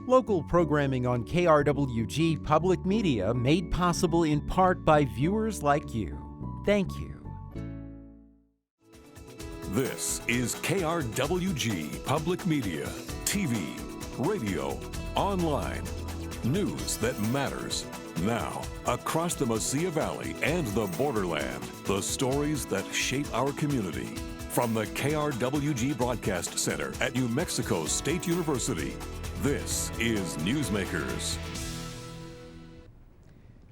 Local programming on KRWG Public Media made possible in part by viewers like you. Thank you. This is KRWG Public Media, TV, radio, online. News that matters. Now, across the Mesilla Valley and the borderland, the stories that shape our community. From the KRWG Broadcast Center at New Mexico State University, this is Newsmakers.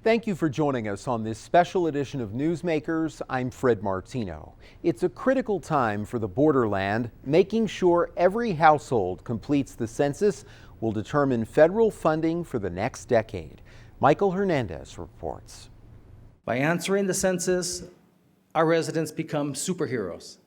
Thank you for joining us on this special edition of Newsmakers. I'm Fred Martino. It's a critical time for the borderland. Making sure every household completes the census will determine federal funding for the next decade. Michael Hernandez reports. By answering the census, our residents become superheroes,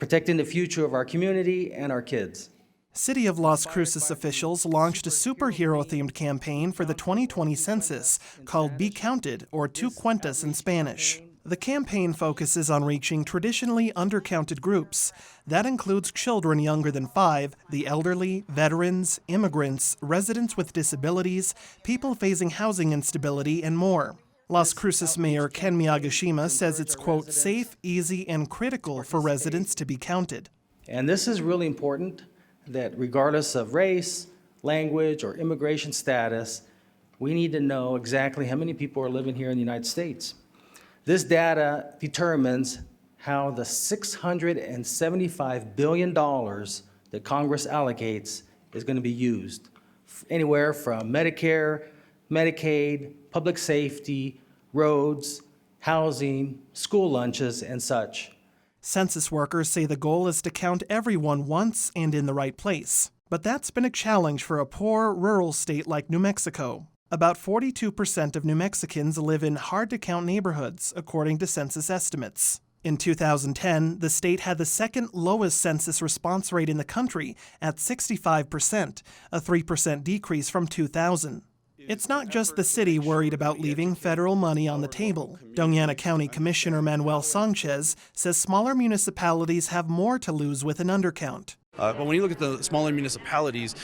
protecting the future of our community and our kids. City of Las Cruces officials launched a superhero-themed campaign for the 2020 census called Be Counted, or Tu Cuentas in Spanish. The campaign focuses on reaching traditionally undercounted groups. That includes children younger than 5, the elderly, veterans, immigrants, residents with disabilities, people facing housing instability, and more. Las Cruces Mayor Ken Miyagishima says it's, quote, safe, easy, and critical for residents to be counted. And this is really important, that regardless of race, language, or immigration status, we need to know exactly how many people are living here in the United States. This data determines how the $675 billion that Congress allocates is going to be used, anywhere from Medicare, Medicaid, public safety, roads, housing, school lunches, and such. Census workers say the goal is to count everyone once and in the right place. But that's been a challenge for a poor, rural state like New Mexico. About 42% of New Mexicans live in hard-to-count neighborhoods, according to census estimates. In 2010, the state had the second lowest census response rate in the country at 65%, a 3% decrease from 2000. It's not just the city worried about leaving federal money on the table. Doña County Commissioner Manuel Sanchez says smaller municipalities have more to lose with an undercount. But when you look at the smaller municipalities,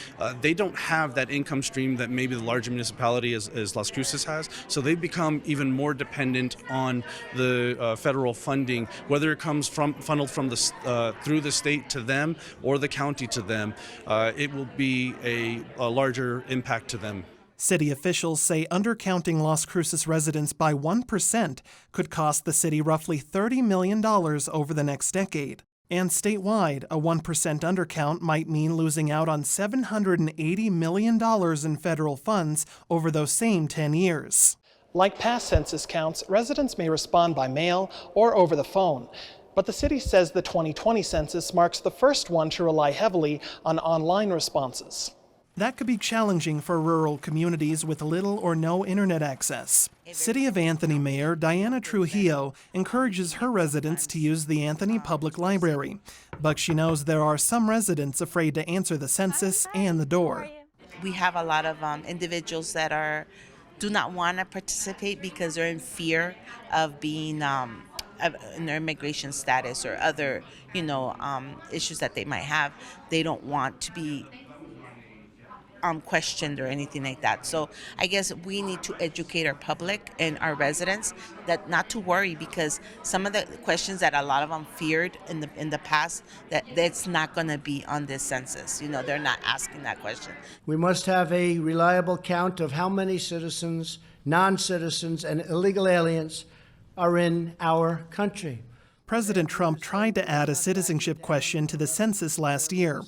they don't have that income stream that maybe the larger municipality as Las Cruces has. So they've become even more dependent on the federal funding, whether it comes funneled from through the state to them or the county to them. It will be a larger impact to them. City officials say undercounting Las Cruces residents by 1% could cost the city roughly $30 million over the next decade. And statewide, a 1% undercount might mean losing out on $780 million in federal funds over those same 10 years. Like past census counts, residents may respond by mail or over the phone. But the city says the 2020 census marks the first one to rely heavily on online responses. That could be challenging for rural communities with little or no internet access. City of Anthony Mayor Diana Trujillo encourages her residents to use the Anthony Public Library, but she knows there are some residents afraid to answer the census and the door. We have a lot of individuals that do not want to participate because they're in fear of being in their immigration status or other, issues that they might have. They don't want to be questioned or anything like that. So I guess we need to educate our public and our residents that not to worry, because some of the questions that a lot of them feared in the past, that's not going to be on this census. They're not asking that question. We must have a reliable count of how many citizens, non-citizens, and illegal aliens are in our country. President Trump tried to add a citizenship question to the census last year.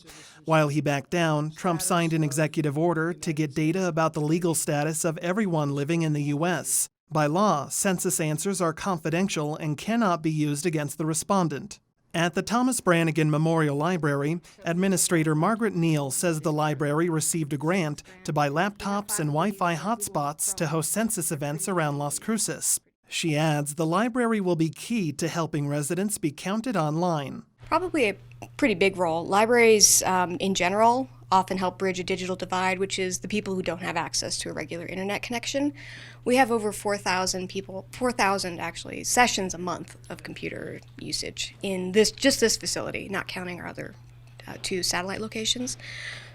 While he backed down, Trump signed an executive order to get data about the legal status of everyone living in the U.S. By law, census answers are confidential and cannot be used against the respondent. At the Thomas Brannigan Memorial Library, Administrator Margaret Neal says the library received a grant to buy laptops and Wi-Fi hotspots to host census events around Las Cruces. She adds the library will be key to helping residents be counted online. Probably a pretty big role. Libraries in general often help bridge a digital divide, which is the people who don't have access to a regular internet connection. We have over 4,000 actually, sessions a month of computer usage in this facility, not counting our other to satellite locations.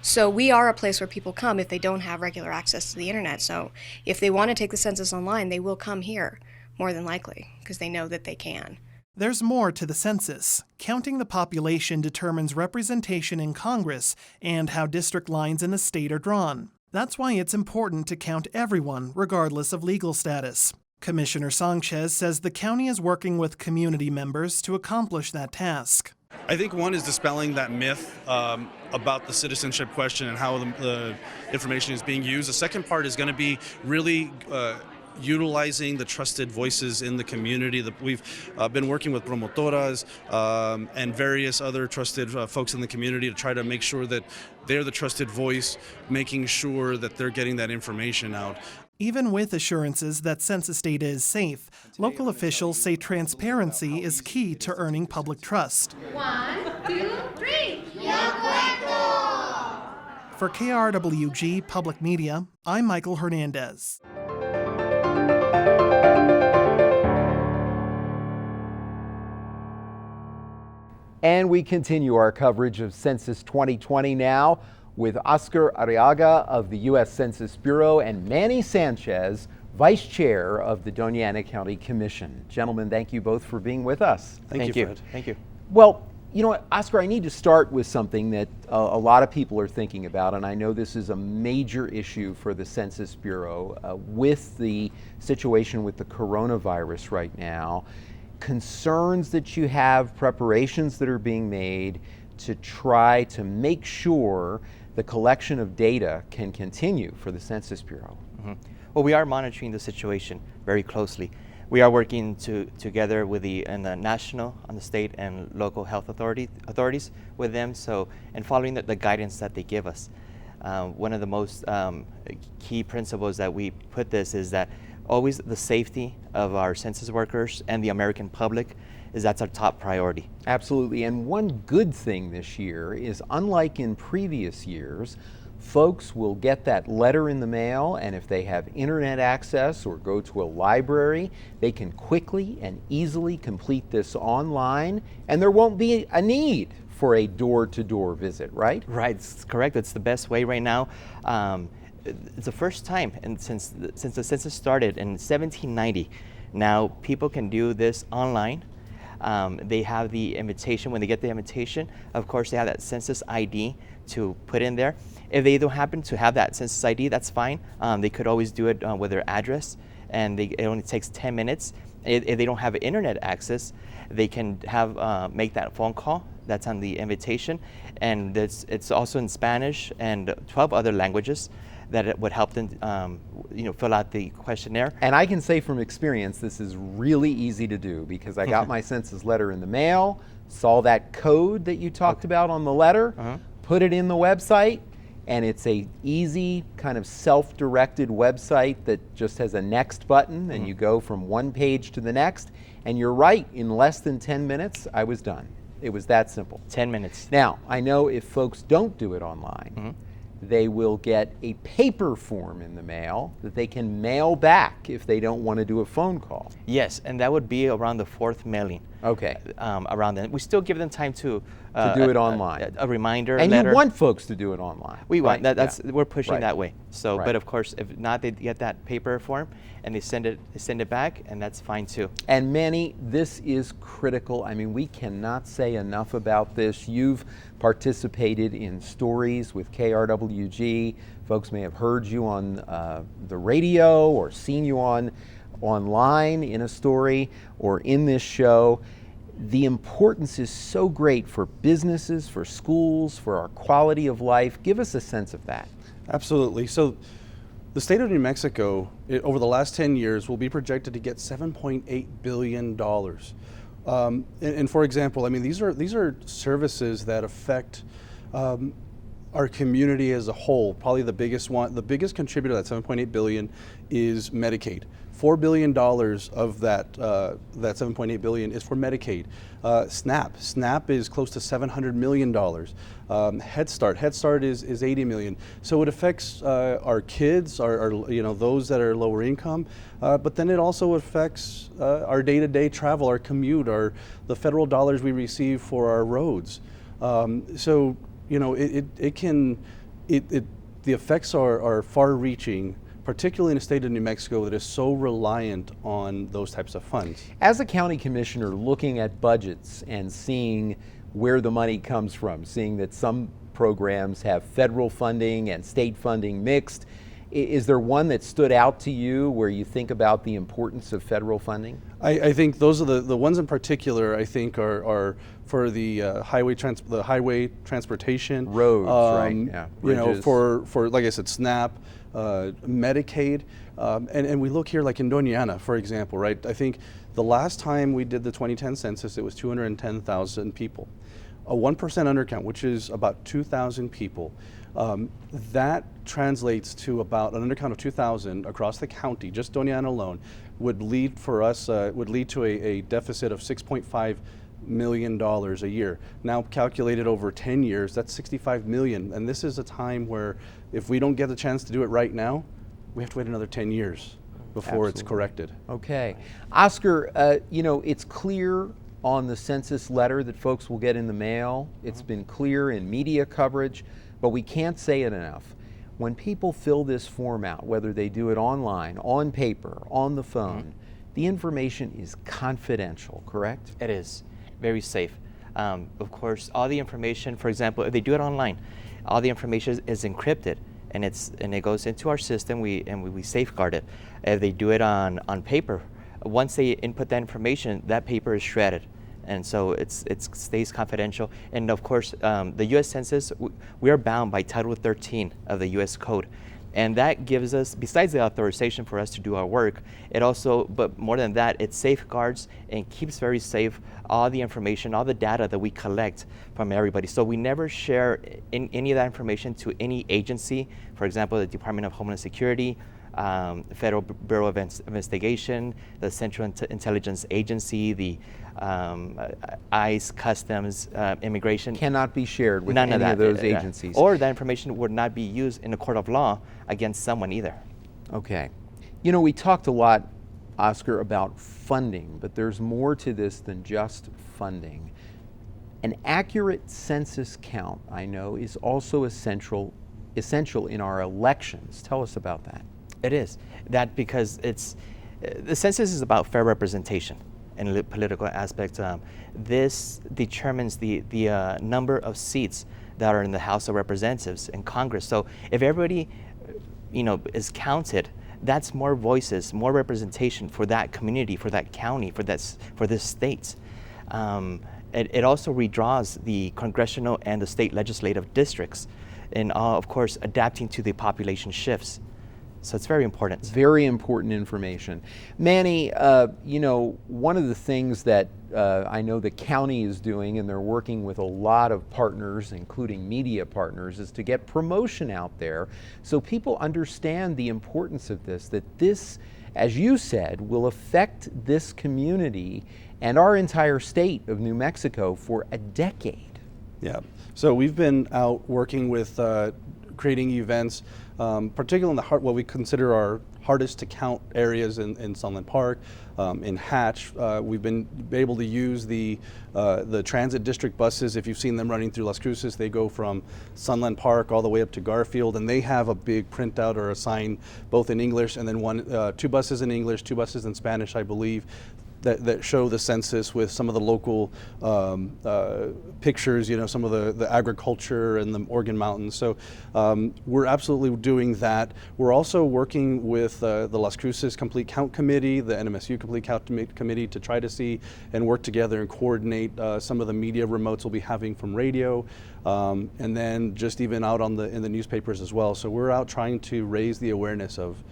So we are a place where people come if they don't have regular access to the internet. So if they want to take the census online, they will come here, more than likely, because they know that they can. There's more to the census. Counting the population determines representation in Congress and how district lines in the state are drawn. That's why it's important to count everyone, regardless of legal status. Commissioner Sanchez says the county is working with community members to accomplish that task. I think one is dispelling that myth about the citizenship question and how the information is being used. The second part is going to be really utilizing the trusted voices in the community. We've been working with promotoras and various other trusted folks in the community to try to make sure that they're the trusted voice, making sure that they're getting that information out. Even with assurances that census data is safe, local officials say transparency is key to earning public trust. 1, 2, 3. For KRWG Public Media, I'm Michael Hernandez. And we continue our coverage of Census 2020 now with Oscar Arriaga of the U.S. Census Bureau and Manny Sanchez, Vice Chair of the Doña County Commission. Gentlemen, thank you both for being with us. Thank you, Fred. Thank you. Well, you know what, Oscar, I need to start with something that a lot of people are thinking about, and I know this is a major issue for the Census Bureau with the situation with the coronavirus right now. Concerns that you have, preparations that are being made to try to make sure the collection of data can continue for the Census Bureau. Mm-hmm. Well, we are monitoring the situation very closely. We are working together with the national, on the state and local health authorities with them. And following the guidance that they give us. One of the most key principles that we put this is that always the safety of our census workers and the American public that's our top priority. Absolutely, and one good thing this year is, unlike in previous years, folks will get that letter in the mail, and if they have internet access or go to a library, they can quickly and easily complete this online, and there won't be a need for a door-to-door visit, right? Right, it's correct. It's the best way right now. It's the first time, and since the census started in 1790, now people can do this online. They have the invitation. When they get the invitation, of course, they have that census ID to put in there. If they don't happen to have that census ID, that's fine. They could always do it with their address, and it only takes 10 minutes. If they don't have internet access, they can make that phone call. That's on the invitation, and it's also in Spanish and 12 other languages that it would help them fill out the questionnaire. And I can say from experience, this is really easy to do, because I got my census letter in the mail, saw that code that you talked about on the letter, put it in the website, and it's a easy kind of self-directed website that just has a next button, and you go from one page to the next, and you're right, in less than 10 minutes, I was done. It was that simple. 10 minutes. Now, I know if folks don't do it online, they will get a paper form in the mail that they can mail back if they don't want to do a phone call. Yes, and that would be around the 4th mailing. Okay. Around then. We still give them time to do it online. A reminder and letter. You want folks to do it online. We want right? we're pushing that way. So, Right. but of course, if not, they get that paper form and they send it back, and that's fine too. And Manny, this is critical. I mean, we cannot say enough about this. You've participated in stories with KRWG. Folks may have heard you on the radio or seen you online in a story or in this show. The importance is so great for businesses, for schools, for our quality of life. Give us a sense of that. Absolutely. So the state of New Mexico, over the last 10 years, will be projected to get $7.8 billion. And for example, I mean, these are services that affect our community as a whole. Probably the biggest contributor to that $7.8 billion is Medicaid. $4 billion of that $7.8 billion is for Medicaid. SNAP is close to $700 million. Head Start is $80 million. So it affects our kids, our those that are lower income, but then it also affects our day-to-day travel, our commute, the federal dollars we receive for our roads. So the effects are far-reaching, particularly in a state of New Mexico that is so reliant on those types of funds. As a county commissioner looking at budgets and seeing where the money comes from, seeing that some programs have federal funding and state funding mixed, is there one that stood out to you where you think about the importance of federal funding? I think those are the ones in particular. I think are for the highway transportation, roads, right? Yeah, bridges. For like I said, SNAP, Medicaid, and we look here like in Doña, for example, right? I think the last time we did the 2010 census, it was 210,000 people, a 1% undercount, which is about 2,000 people. That translates to about an undercount of 2,000 across the county, just Doña alone, would lead to a deficit of $6.5 million a year. Now calculated over 10 years, that's 65 million. And this is a time where if we don't get the chance to do it right now, we have to wait another 10 years before it's corrected. Okay. Oscar, it's clear on the census letter that folks will get in the mail. It's been clear in media coverage, but we can't say it enough. When people fill this form out, whether they do it online, on paper, on the phone, the information is confidential, correct? It is very safe. Of course, all the information, for example, if they do it online, all the information is encrypted, and it goes into our system. We safeguard it. If they do it on paper, once they input that information, that paper is shredded, and so it stays confidential. And of course, the U.S. Census, we are bound by Title 13 of the U.S. Code. And that gives us, besides the authorization for us to do our work, it also, but more than that, it safeguards and keeps very safe all the information, all the data that we collect from everybody. So we never share any of that information to any agency, for example, the Department of Homeland Security, Federal Bureau of Investigation, the Central Intelligence Agency, the ICE, Customs, Immigration. Cannot be shared with None any of those agencies. Or that information would not be used in a court of law against someone either. Okay. We talked a lot, Oscar, about funding, but there's more to this than just funding. An accurate census count, I know, is also essential in our elections. Tell us about that. It is. That because the census is about fair representation in the political aspect. This determines the number of seats that are in the House of Representatives and Congress. So if everybody, is counted, that's more voices, more representation for that community, for that county, for this state. It also redraws the congressional and the state legislative districts, and of course adapting to the population shifts. So it's very important. Very important information. Manny, one of the things that I know the county is doing, and they're working with a lot of partners, including media partners, is to get promotion out there so people understand the importance of this, that this, as you said, will affect this community and our entire state of New Mexico for a decade. Yeah. So we've been out working with creating events, particularly in the what we consider our hardest to count areas in Sunland Park, in Hatch. We've been able to use the transit district buses. If you've seen them running through Las Cruces, they go from Sunland Park all the way up to Garfield, and they have a big printout or a sign both in English and then two buses in English, 2 buses in Spanish, I believe, that show the census with some of the local pictures, some of the agriculture and the Organ Mountains. So we're absolutely doing that. We're also working with the Las Cruces Complete Count Committee, the NMSU Complete Count Committee, to try to see and work together and coordinate some of the media remotes we'll be having from radio, and then just even out in the newspapers as well. So we're out trying to raise the awareness of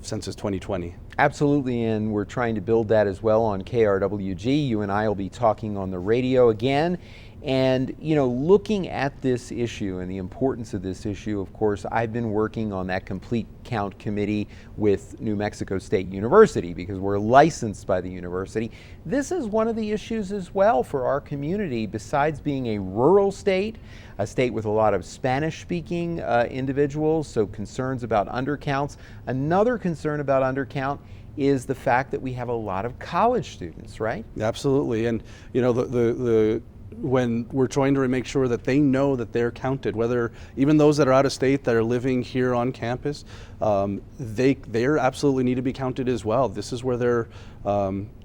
Census 2020. Absolutely, and we're trying to build that as well on KRWG. You and I will be talking on the radio again. And, looking at this issue and the importance of this issue, of course, I've been working on that Complete Count Committee with New Mexico State University because we're licensed by the university. This is one of the issues as well for our community, besides being a rural state, a state with a lot of Spanish-speaking individuals, so concerns about undercounts. Another concern about undercount is the fact that we have a lot of college students, right? Absolutely, and the when we're trying to make sure that they know that they're counted, whether even those that are out of state that are living here on campus, they absolutely need to be counted as well. This is where they're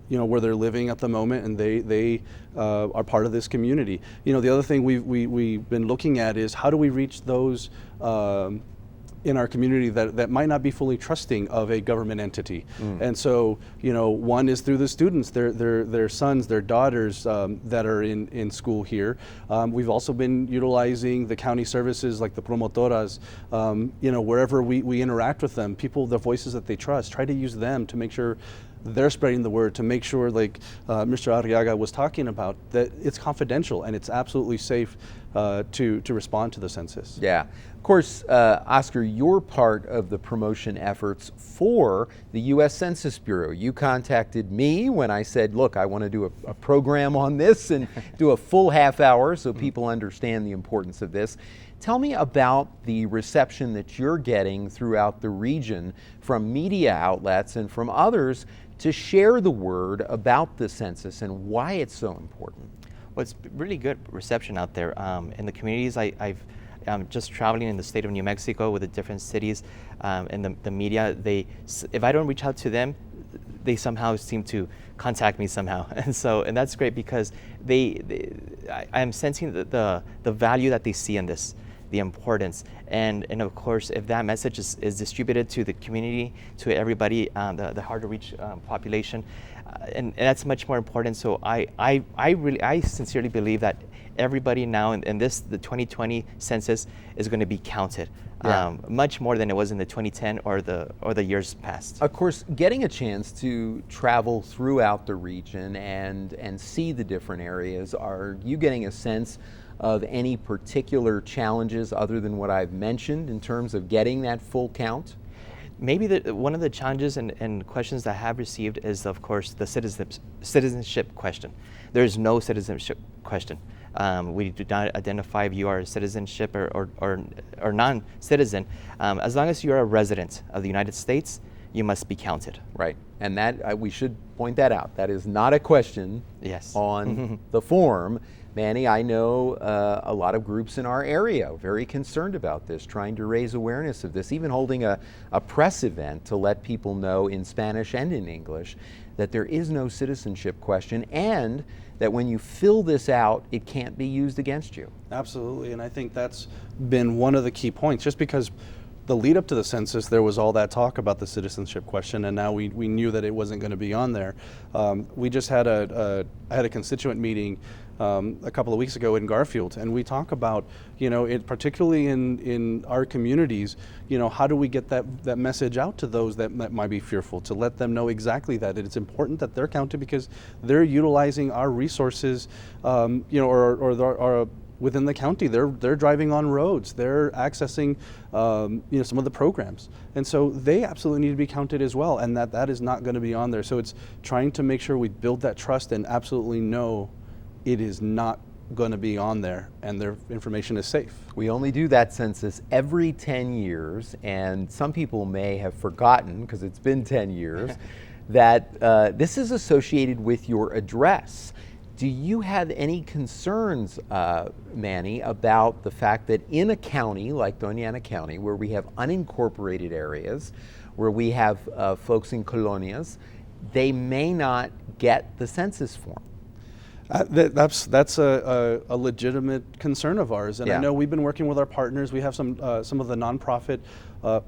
where they're living at the moment, and they are part of this community. The other thing we've been looking at is how do we reach those in our community that might not be fully trusting of a government entity. And so, one is through the students, their sons, their daughters that are in school here. We've also been utilizing the county services like the promotoras, wherever we interact with them, people, the voices that they trust, try to use them to make sure they're spreading the word, to make sure, like Mr. Arriaga was talking about, that it's confidential and it's absolutely safe to respond to the census. Yeah. Of course, Oscar, you're part of the promotion efforts for the U.S. Census Bureau. You contacted me when I said, look, I want to do a program on this and do a full half hour so people understand the importance of this. Tell me about the reception that you're getting throughout the region from media outlets and from others to share the word about the census and why it's so important. Well, it's really good reception out there in the communities. I'm just traveling in the state of New Mexico with the different cities, and the media. If I don't reach out to them, they somehow seem to contact me somehow, and that's great because I'm sensing the value that they see in this, the importance, and of course, if that message is distributed to the community, to everybody, the hard to reach population, and that's much more important. So I sincerely believe that everybody now in the 2020 census is going to be counted. Much more than it was in the 2010 or the years past. Of course, getting a chance to travel throughout the region and see the different areas, are you getting a sense of any particular challenges other than what I've mentioned in terms of getting that full count? Maybe one of the challenges and questions that I have received is, of course, the citizenship question. There is no citizenship question. We do not identify if you are a citizenship or non-citizen. As long as you're a resident of the United States, you must be counted. Right, and that we should point that out. That is not a question on the form. Manny, I know a lot of groups in our area are very concerned about this, trying to raise awareness of this, even holding a press event to let people know in Spanish and in English that there is no citizenship question, and that when you fill this out, it can't be used against you. Absolutely, and I think that's been one of the key points. Just because the lead up to the census, there was all that talk about the citizenship question, and now we knew that it wasn't going to be on there. We just had I had a constituent meeting a couple of weeks ago in Garfield, and we talk about, particularly in our communities, how do we get that message out to those that might be fearful, to let them know exactly that it's important that they're counted because they're utilizing our resources, or within the county. They're driving on roads, they're accessing some of the programs, and so they absolutely need to be counted as well, and that is not going to be on there. So it's trying to make sure we build that trust and absolutely know it is not going to be on there and their information is safe. We only do that census every 10 years, and some people may have forgotten, because it's been 10 years, that this is associated with your address. Do you have any concerns, Manny, about the fact that in a county like Doña County, where we have unincorporated areas, where we have folks in colonias, they may not get the census form? That's a legitimate concern of ours, and I know we've been working with our partners. We have some of the nonprofit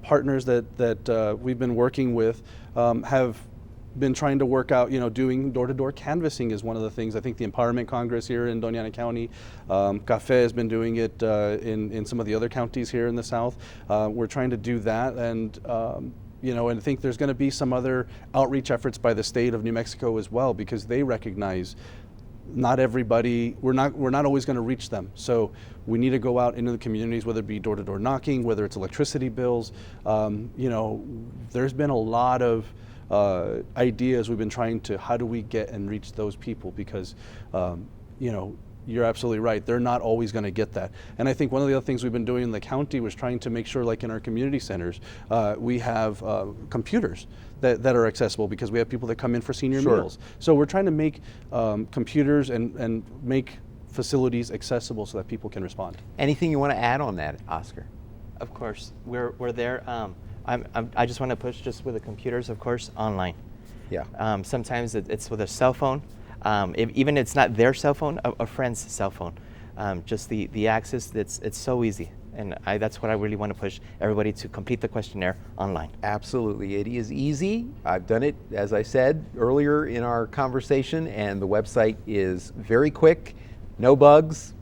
partners that we've been working with have been trying to work out, doing door-to-door canvassing is one of the things. I think the Empowerment Congress here in Doña County, CAFE has been doing it in some of the other counties here in the South. We're trying to do that, and and I think there's going to be some other outreach efforts by the state of New Mexico as well, because they recognize not everybody, we're not always going to reach them. So we need to go out into the communities, whether it be door-to-door knocking, whether it's electricity bills. There's been a lot of ideas we've been trying to, how do we get and reach those people, because you're absolutely right, they're not always going to get that. And I think one of the other things we've been doing in the county was trying to make sure, like in our community centers, we have computers that are accessible, because we have people that come in for senior meals. So we're trying to make computers and make facilities accessible so that people can respond. Anything you want to add on that, Oscar? Of course, we're there. I just want to push just with the computers, of course, online. Yeah. Sometimes it's with a cell phone. Even it's not their cell phone, a friend's cell phone. Just the access, it's so easy. And that's what I really want to push everybody to complete the questionnaire online. Absolutely. It is easy. I've done it, as I said earlier in our conversation, and the website is very quick, no bugs,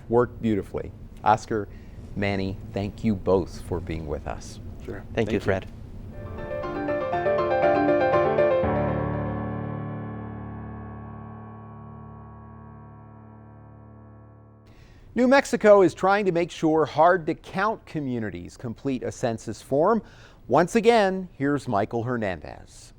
worked beautifully. Oscar, Manny, thank you both for being with us. Sure. Thank you, Fred. New Mexico is trying to make sure hard-to-count communities complete a census form. Once again, here's Michael Hernandez.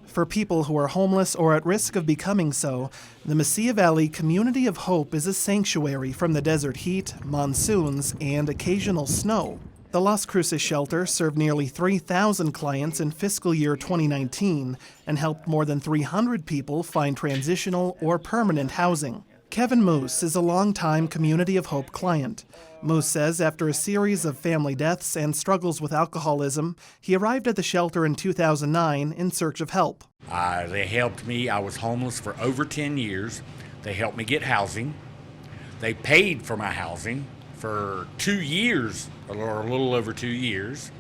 For people who are homeless or at risk of becoming so, the Mesilla Valley Community of Hope is a sanctuary from the desert heat, monsoons, and occasional snow. The Las Cruces shelter served nearly 3,000 clients in fiscal year 2019 and helped more than 300 people find transitional or permanent housing. Kevin Moose is a longtime Community of Hope client. Moose says after a series of family deaths and struggles with alcoholism, he arrived at the shelter in 2009 in search of help. They helped me. I was homeless for over 10 years. They helped me get housing. They paid for my housing for 2 years, or a little over 2 years.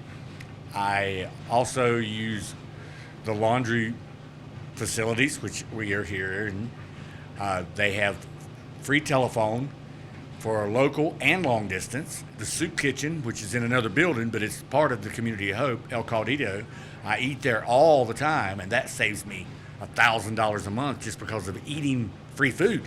I also use the laundry facilities, which we are here in. They have free telephone for local and long distance. The soup kitchen, which is in another building, but it's part of the Community of Hope, El Caudito. I eat there all the time, and that saves me $1,000 a month just because of eating free food.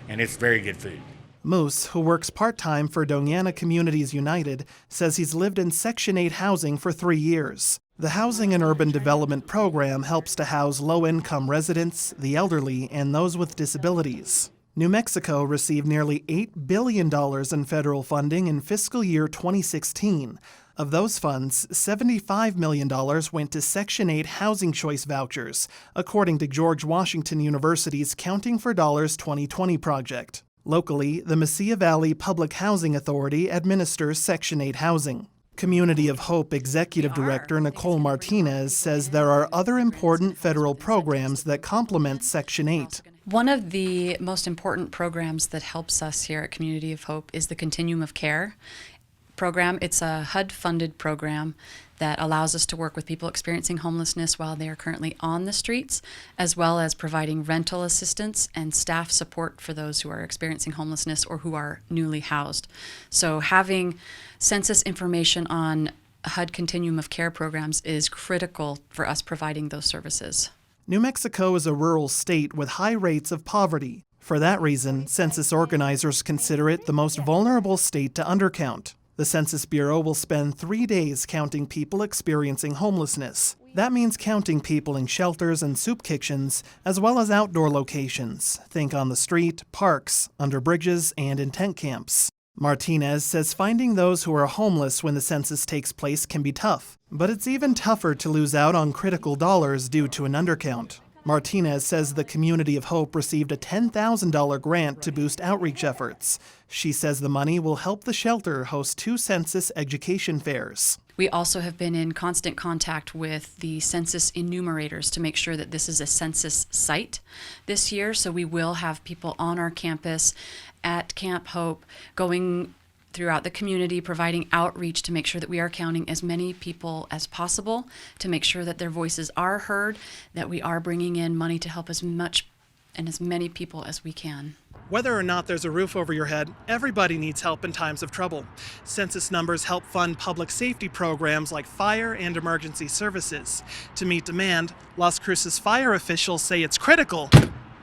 And it's very good food. Moose, who works part-time for Doña Communities United, says he's lived in Section 8 housing for 3 years. The Housing and Urban Development Program helps to house low-income residents, the elderly, and those with disabilities. New Mexico received nearly $8 billion in federal funding in fiscal year 2016. Of those funds, $75 million went to Section 8 housing choice vouchers, according to George Washington University's Counting for Dollars 2020 project. Locally, the Mesilla Valley Public Housing Authority administers Section 8 housing. Community of Hope Executive Director Nicole Martinez says there are other important federal programs that complement Section 8. One of the most important programs that helps us here at Community of Hope is the Continuum of Care program. It's a HUD-funded program that allows us to work with people experiencing homelessness while they are currently on the streets, as well as providing rental assistance and staff support for those who are experiencing homelessness or who are newly housed. So having census information on HUD Continuum of Care programs is critical for us providing those services. New Mexico is a rural state with high rates of poverty. For that reason, census organizers consider it the most vulnerable state to undercount. The Census Bureau will spend 3 days counting people experiencing homelessness. That means counting people in shelters and soup kitchens, as well as outdoor locations. Think on the street, parks, under bridges, and in tent camps. Martinez says finding those who are homeless when the census takes place can be tough, but it's even tougher to lose out on critical dollars due to an undercount. Martinez says the Community of Hope received a $10,000 grant to boost outreach efforts. She says the money will help the shelter host 2 census education fairs. We also have been in constant contact with the census enumerators to make sure that this is a census site this year. So we will have people on our campus at Camp Hope going throughout the community, providing outreach to make sure that we are counting as many people as possible, to make sure that their voices are heard, that we are bringing in money to help as much and as many people as we can. Whether or not there's a roof over your head, everybody needs help in times of trouble. Census numbers help fund public safety programs like fire and emergency services. To meet demand, Las Cruces fire officials say it's critical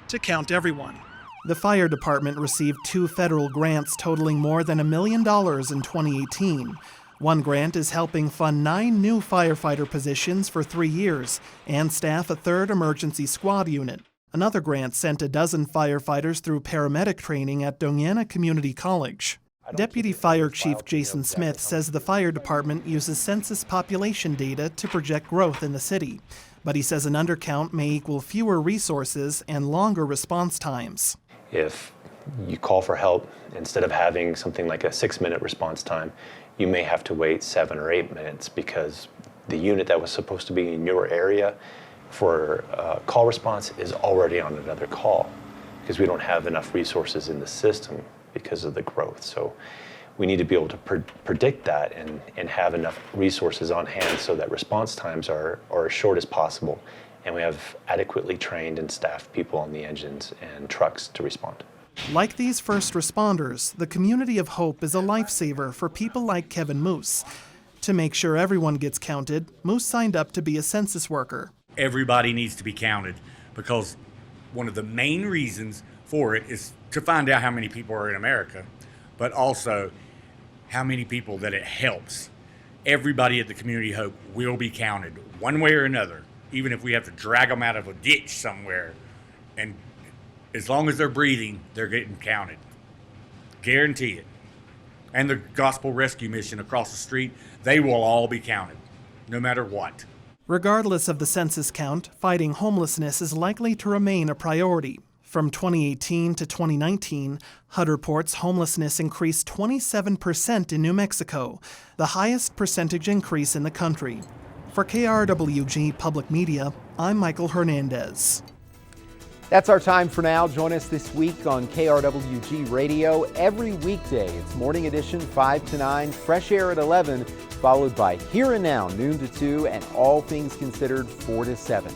to count everyone. The fire department received 2 federal grants totaling more than $1 million in 2018. One grant is helping fund 9 new firefighter positions for 3 years and staff a 3rd emergency squad unit. Another grant sent a dozen firefighters through paramedic training at Doña Community College. Deputy Fire Chief Jason Smith says the fire department uses census population data to project growth in the city, but he says an undercount may equal fewer resources and longer response times. If you call for help, instead of having something like a 6-minute response time, you may have to wait 7 or 8 minutes because the unit that was supposed to be in your area for call response is already on another call because we don't have enough resources in the system because of the growth. So we need to be able to predict that and have enough resources on hand so that response times are as short as possible, and we have adequately trained and staffed people on the engines and trucks to respond. Like these first responders, the Community of Hope is a lifesaver for people like Kevin Moose. To make sure everyone gets counted, Moose signed up to be a census worker. Everybody needs to be counted because one of the main reasons for it is to find out how many people are in America, but also how many people that it helps. Everybody at the Community of Hope will be counted one way or another, even if we have to drag them out of a ditch somewhere. And as long as they're breathing, they're getting counted. Guarantee it. And the Gospel Rescue Mission across the street, they will all be counted, no matter what. Regardless of the census count, fighting homelessness is likely to remain a priority. From 2018 to 2019, HUD reports homelessness increased 27% in New Mexico, the highest percentage increase in the country. For KRWG Public Media, I'm Michael Hernandez. That's our time for now. Join us this week on KRWG Radio every weekday. It's Morning Edition 5 to 9, Fresh Air at 11, followed by Here and Now, noon to 2, and All Things Considered 4 to 7.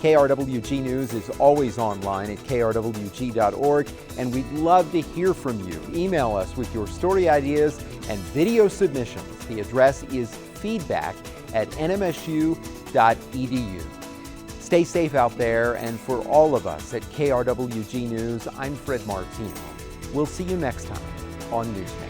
KRWG News is always online at krwg.org, and we'd love to hear from you. Email us with your story ideas and video submissions. The address is feedback@nmsu.edu. Stay safe out there, and for all of us at KRWG News, I'm Fred Martino. We'll see you next time on Newsmakers.